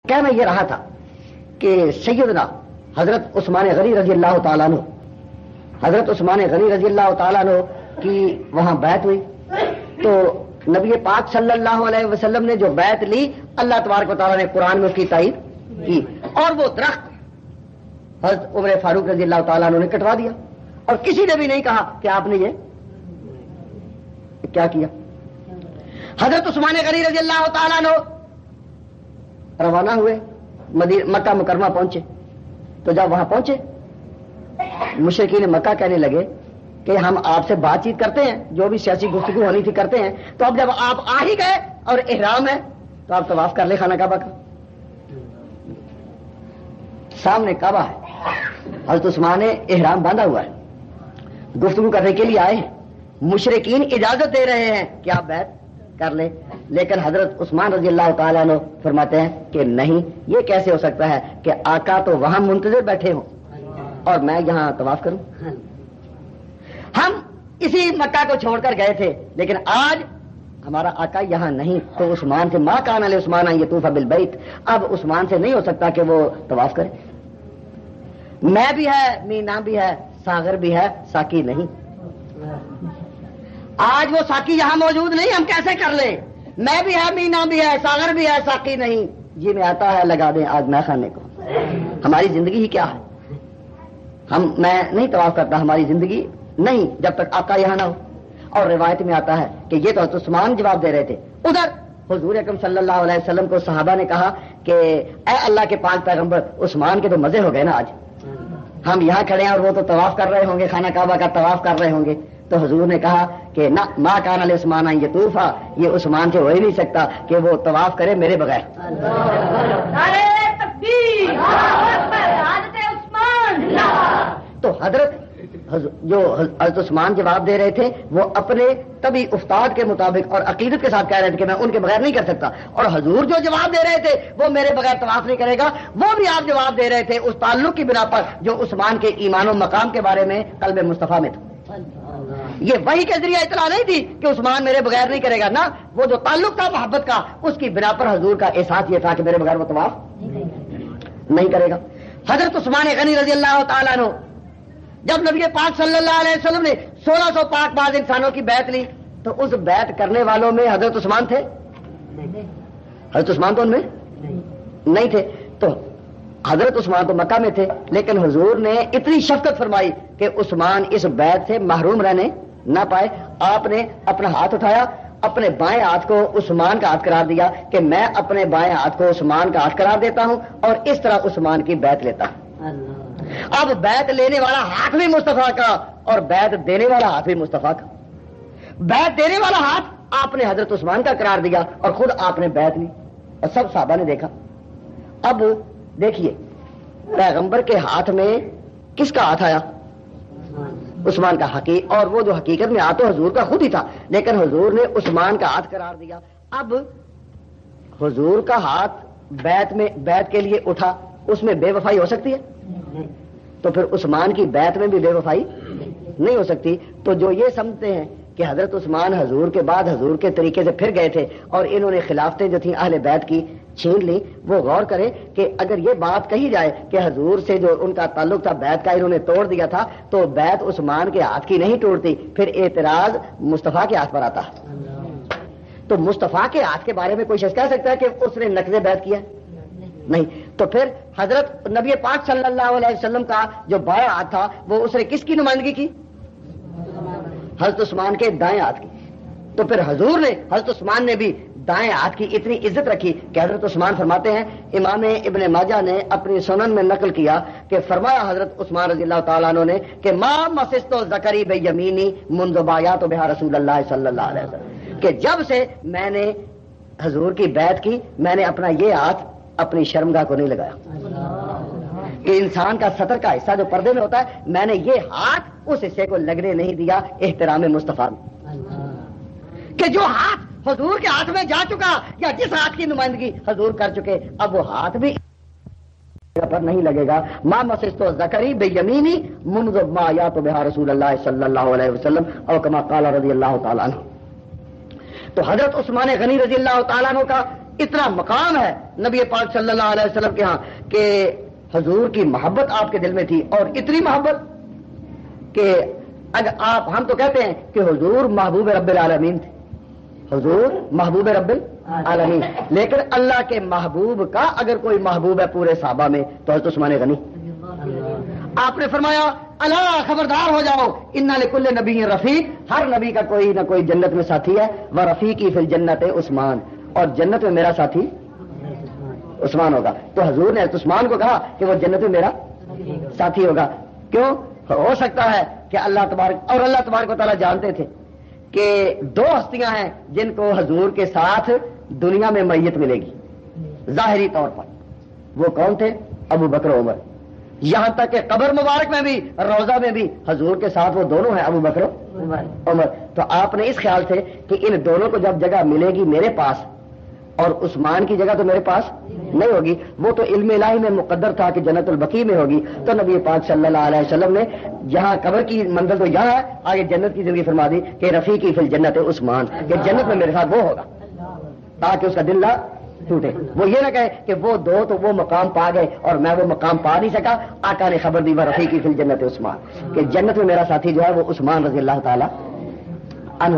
کیا میں یہ رہا تھا کہ سیدنا حضرت عثمان غنی رضی اللہ تعالیٰ عنہ، حضرت عثمان غنی رضی اللہ تعالیٰ عنہ کی وہاں بیعت ہوئی، تو نبی پاک صلی اللہ علیہ وسلم نے جو بیعت لی اللہ تبارک و تعالیٰ نے قرآن میں اس کی تائید کی، اور وہ درخت حضرت عمر فاروق رضی اللہ تعالیٰ عنہ نے کٹوا دیا، اور کسی نے بھی نہیں کہا کہ آپ نے یہ کیا کیا۔ حضرت عثمان غنی رضی اللہ تعالیٰ عنہ روانہ ہوئے، مکہ مکرمہ پہنچے، تو جب وہاں پہنچے مشرکین مکہ کہنے لگے کہ ہم آپ سے بات چیت کرتے ہیں، جو بھی سیاسی گفتگو ہونی تھی کرتے ہیں، تو اب جب آپ آ ہی گئے اور احرام ہے تو آپ طواف کر لیں خانہ کعبہ کا، سامنے کعبہ ہے، حضرت عثمان نے احرام باندھا ہوا ہے، گفتگو کرنے کے لیے آئے ہیں، مشرکین اجازت دے رہے ہیں کہ آپ بیعت کر لیں، لیکن حضرت عثمان رضی اللہ تعالیٰ عنہ فرماتے ہیں کہ نہیں، یہ کیسے ہو سکتا ہے کہ آقا تو وہاں منتظر بیٹھے ہوں اور میں یہاں طواف کروں۔ ہم اسی مکہ کو چھوڑ کر گئے تھے، لیکن آج ہمارا آقا یہاں نہیں، تو عثمان سے ما کان عثمان ان یطوف بالبیت، اب عثمان سے نہیں ہو سکتا کہ وہ طواف کرے۔ میں بھی ہے، مینا بھی ہے، ساغر بھی ہے، ساکی نہیں۔ آج وہ ساکی یہاں موجود نہیں، ہم کیسے کر لیں؟ میں بھی ہے، مینا بھی ہے، ساغر بھی ہے، ساکی نہیں۔ جی میں آتا ہے، لگا دیں آج میں خانے کو۔ ہماری زندگی ہی کیا ہے؟ میں نہیں طواف کرتا، ہماری زندگی نہیں جب تک آقا یہاں نہ ہو۔ اور روایت میں آتا ہے کہ یہ تو حضرت عثمان جواب دے رہے تھے، ادھر حضور اکرم صلی اللہ علیہ وسلم کو صحابہ نے کہا کہ اے اللہ کے پاک پیغمبر، عثمان کے تو مزے ہو گئے نا، آج ہم یہاں کھڑے ہیں اور وہ تو طواف کر رہے ہوں گے، خانہ کعبہ کا طواف کر رہے ہوں گے۔ تو حضور نے کہا کہ نہ، ما کان عثمان ان یطوف، یہ عثمان سے ہو ہی نہیں سکتا کہ وہ طواف کرے میرے بغیر۔ تو جو حضرت عثمان جواب دے رہے تھے وہ اپنے طبی افتاد کے مطابق اور عقیدت کے ساتھ کہہ رہے تھے کہ میں ان کے بغیر نہیں کر سکتا، اور حضور جو جواب دے رہے تھے وہ میرے بغیر طواف نہیں کرے گا، وہ بھی آپ جواب دے رہے تھے اس تعلق کی بنا پر جو عثمان کے ایمان و مقام کے بارے میں قلب مصطفیٰ میں تھا۔ یہ وحی کے ذریعے اطلاع نہیں تھی کہ عثمان میرے بغیر نہیں کرے گا، نہ، وہ جو تعلق تھا محبت کا، اس کی بنا پر حضور کا احساس یہ تھا کہ میرے بغیر وہ طواف نہیں کرے گا۔ حضرت عثمان غنی رضی اللہ تعالیٰ عنہ جب نبی پاک صلی اللہ علیہ وسلم نے 1600 پاک باز انسانوں کی بیعت لی، تو اس بیعت کرنے والوں میں حضرت عثمان تھے؟ حضرت عثمان تو ان میں نہیں تھے۔ تو حضرت عثمان تو مکہ میں تھے، لیکن حضور نے اتنی شفقت فرمائی کہ عثمان اس بیعت سے محروم رہنے نہ پائے۔ آپ نے اپنا ہاتھ اٹھایا، اپنے بائیں ہاتھ کو عثمان کا ہاتھ قرار دیا کہ میں اپنے بائیں ہاتھ کو عثمان کا ہاتھ قرار دیتا ہوں اور اس طرح عثمان کی بیعت لیتا ہوں۔ اب بیعت لینے والا ہاتھ بھی مصطفیٰ کا اور بیعت دینے والا ہاتھ بھی مصطفیٰ کا۔ بیعت دینے والا ہاتھ آپ نے حضرت عثمان کا قرار دیا اور خود آپ نے بیعت لی، اور سب صحابہ نے دیکھا۔ اب دیکھیے پیغمبر کے ہاتھ میں کس کا ہاتھ آیا؟ عثمان کا۔ اور وہ جو حقیقت میں ہاتھ تو حضور کا خود ہی تھا، لیکن حضور نے عثمان کا ہاتھ قرار دیا۔ اب حضور کا ہاتھ بیعت کے لیے اٹھا، اس میں بے وفائی ہو سکتی ہے؟ تو پھر عثمان کی بیعت میں بھی بے وفائی نہیں ہو سکتی۔ تو جو یہ سمجھتے ہیں کہ حضرت عثمان حضور کے بعد حضور کے طریقے سے پھر گئے تھے اور انہوں نے خلافتیں جو تھیں اہل بیعت کی چھین لی، وہ غور کریں کہ اگر یہ بات کہی جائے کہ حضور سے جو ان کا تعلق تھا بیعت کا انہوں نے توڑ دیا تھا، تو بیعت عثمان کے ہاتھ کی نہیں ٹوڑتی، پھر اعتراض مصطفیٰ کے ہاتھ پر آتا۔ تو مصطفیٰ کے ہاتھ کے بارے میں کوئی شخص کہہ سکتا ہے کہ اس نے نقض بیعت کیا؟ نہیں۔ تو پھر حضرت نبی پاک صلی اللہ علیہ وسلم کا جو بائیں ہاتھ تھا وہ اس نے کس کی نمائندگی کی؟ حضرت عثمان کے دائیں ہاتھ کی۔ تو پھر حضور نے، حضرت عثمان نے بھی دائیں ہاتھ کی اتنی عزت رکھی کہ حضرت عثمان فرماتے ہیں، امام ابن ماجہ نے اپنی سنن میں نقل کیا کہ فرمایا حضرت عثمان رضی اللہ تعالیٰ عنہ نے کہ ما مسست ذکری بیمینی منذ بایعت بها رسول اللہ صلی اللہ علیہ وسلم، کہ جب سے میں نے حضور کی بیعت کی میں نے اپنا یہ ہاتھ اپنی شرمگاہ کو نہیں لگایا، کہ انسان کا سطر کا حصہ جو پردے میں ہوتا ہے، میں نے یہ ہاتھ اس حصے کو لگنے نہیں دیا احترام مصطفیٰ میں، کہ جو ہاتھ حضور کے ہاتھ میں جا چکا یا جس ہاتھ کی نمائندگی حضور کر چکے، اب وہ ہاتھ بھی پر نہیں لگے گا۔ ما مسست ذکری بیمینی منذ بایعت بها رسول اللہ صلی اللہ علیہ وسلم او کما قال رضی اللہ تعالیٰ عنہ۔ تو حضرت عثمان غنی رضی اللہ تعالیٰ عنہ کا اتنا مقام ہے نبی پاک صلی اللہ علیہ وسلم کے ہاں کہ حضور کی محبت آپ کے دل میں تھی، اور اتنی محبت کہ اگر آپ، ہم تو کہتے ہیں کہ حضور محبوب رب العالمین تھے، حضور محبوب رب العالمین، لیکن اللہ کے محبوب کا اگر کوئی محبوب ہے پورے صحابہ میں تو حضرت عثمان غنی۔ آپ نے فرمایا اللہ خبردار ہو جاؤ، ان لکل نبی رفیق، ہر نبی کا کوئی نہ کوئی جنت میں ساتھی ہے، وہ رفیقی فی الجنت عثمان، اور جنت میں میرا ساتھی عثمان ہوگا۔ تو حضور نے عثمان کو کہا کہ وہ جنت میں میرا ساتھی ہوگا۔ کیوں؟ ہو سکتا ہے کہ اللہ تبارک اور اللہ تبارک و تعالیٰ جانتے تھے کہ دو ہستیاں ہیں جن کو حضور کے ساتھ دنیا میں میت ملے گی ظاہری طور پر، وہ کون تھے؟ ابو بکر و عمر۔ یہاں تک کہ قبر مبارک میں بھی، روضہ میں بھی حضور کے ساتھ وہ دونوں ہیں، ابو بکر و عمر۔ تو آپ نے اس خیال سے کہ ان دونوں کو جب جگہ ملے گی میرے پاس، اور عثمان کی جگہ تو میرے پاس نہیں ہوگی، وہ تو علم الہی میں مقدر تھا کہ جنت البقیع میں ہوگی، تو نبی پاک صلی اللہ علیہ وسلم نے جہاں قبر کی منزل تو یہاں ہے، آگے جنت کی زندگی فرما دی کہ رفیقی فی الجنت عثمان، کہ جنت میں میرے ساتھ وہ ہوگا، تاکہ اس کا دل نہ ٹوٹے، وہ یہ نہ کہے کہ وہ دو تو وہ مقام پا گئے اور میں وہ مقام پا نہیں سکا۔ آقا نے خبر دی وہ رفیقی فی الجنت عثمان، کہ جنت میں میرا ساتھی جو ہے وہ عثمان رضی اللہ تعالی عنہ